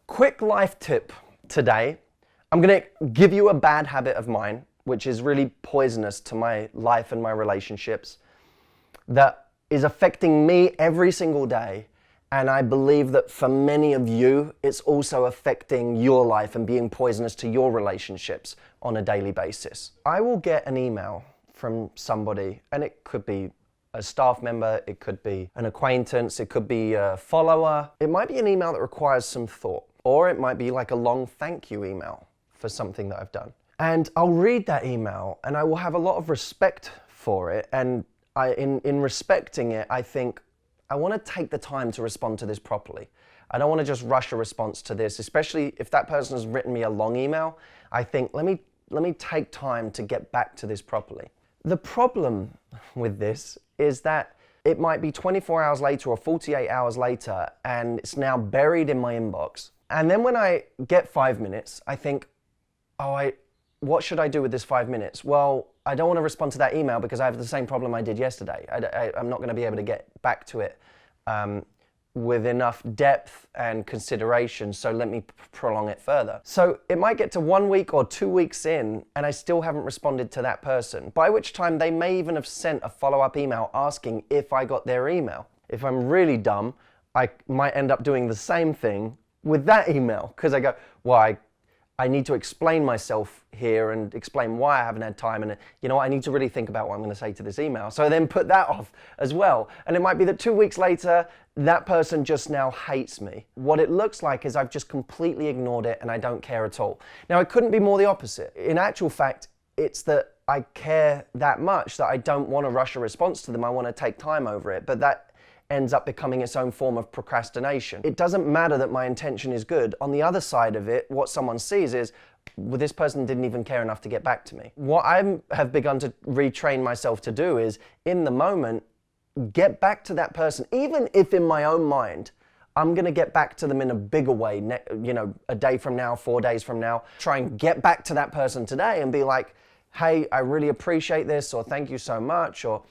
Quick life tip today. I'm going to give you a bad habit of mine, which is really poisonous to my life and my relationships, that is affecting me every single day. And I believe that for many of you, it's also affecting your life and being poisonous to your relationships on a daily basis. I will get an email from somebody, and it could be a staff member, it could be an acquaintance, it could be a follower. It might be an email that requires some thought, or it might be like a long thank you email for something that I've done. And I'll read that email and I will have a lot of respect for it. And in respecting it, I think, I want to take the time to respond to this properly. I don't want to just rush a response to this, especially if that person has written me a long email. I think, let me take time to get back to this properly. The problem with this is that it might be 24 hours later or 48 hours later, and it's now buried in my inbox. And then when I get 5 minutes, I think, what should I do with this 5 minutes? Well, I don't want to respond to that email because I have the same problem I did yesterday. I'm not going to be able to get back to it with enough depth and consideration, so let me prolong it further. So it might get to 1 week or 2 weeks in and I still haven't responded to that person, by which time they may even have sent a follow-up email asking if I got their email. If I'm really dumb, I might end up doing the same thing with that email, because I go, well, I need to explain myself here and explain why I haven't had time, and you know what, I need to really think about what I'm going to say to this email. So I then put that off as well. And it might be that 2 weeks later, that person just now hates me. What it looks like is I've just completely ignored it and I don't care at all. Now, it couldn't be more the opposite. In actual fact, it's that I care that much that I don't want to rush a response to them. I want to take time over it. But that ends up becoming its own form of procrastination. It doesn't matter that my intention is good. On the other side of it, what someone sees is, well, this person didn't even care enough to get back to me. What I have begun to retrain myself to do is, in the moment, get back to that person. Even if in my own mind, I'm going to get back to them in a bigger way, a day from now, 4 days from now. Try and get back to that person today and be like, hey, I really appreciate this, or thank you so much, or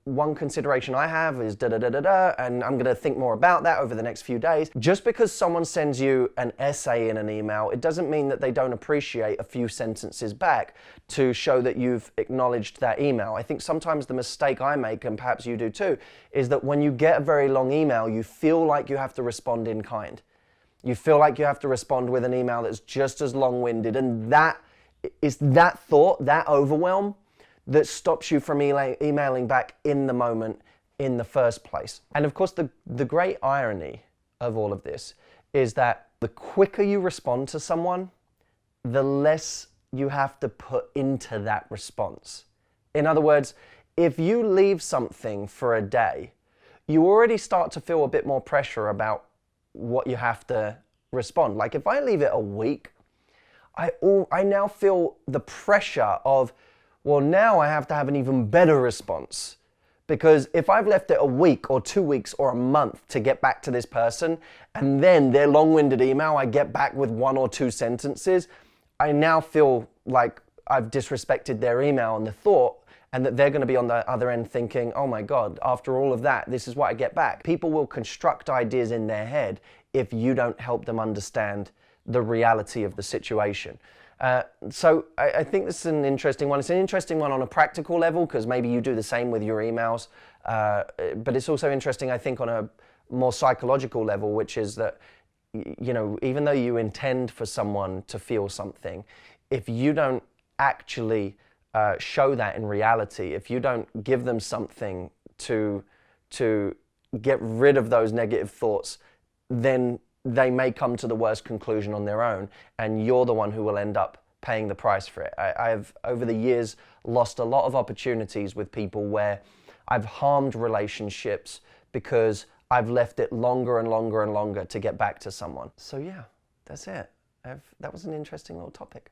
one consideration I have is da-da-da-da-da, and I'm going to think more about that over the next few days. Just because someone sends you an essay in an email, it doesn't mean that they don't appreciate a few sentences back to show that you've acknowledged that email. I think sometimes the mistake I make, and perhaps you do too, is that when you get a very long email, you feel like you have to respond in kind. You feel like you have to respond with an email that's just as long-winded, and that is that thought, that overwhelm, that stops you from emailing back in the moment in the first place. And of course, the great irony of all of this is that the quicker you respond to someone, the less you have to put into that response. In other words, if you leave something for a day, you already start to feel a bit more pressure about what you have to respond. Like if I leave it a week, I now feel the pressure of, well, now I have to have an even better response, because if I've left it a week or 2 weeks or a month to get back to this person, and then their long-winded email, I get back with 1 or 2 sentences, I now feel like I've disrespected their email and the thought, and that they're going to be on the other end thinking, oh my God, after all of that, this is what I get back. People will construct ideas in their head if you don't help them understand the reality of the situation. So I think this is an interesting one. It's an interesting one on a practical level because maybe you do the same with your emails. But it's also interesting, I think, on a more psychological level, which is that, even though you intend for someone to feel something, if you don't actually show that in reality, if you don't give them something to get rid of those negative thoughts, then they may come to the worst conclusion on their own, and you're the one who will end up paying the price for it. I've, over the years, lost a lot of opportunities with people where I've harmed relationships because I've left it longer and longer and longer to get back to someone. So yeah, that's it. That was an interesting little topic.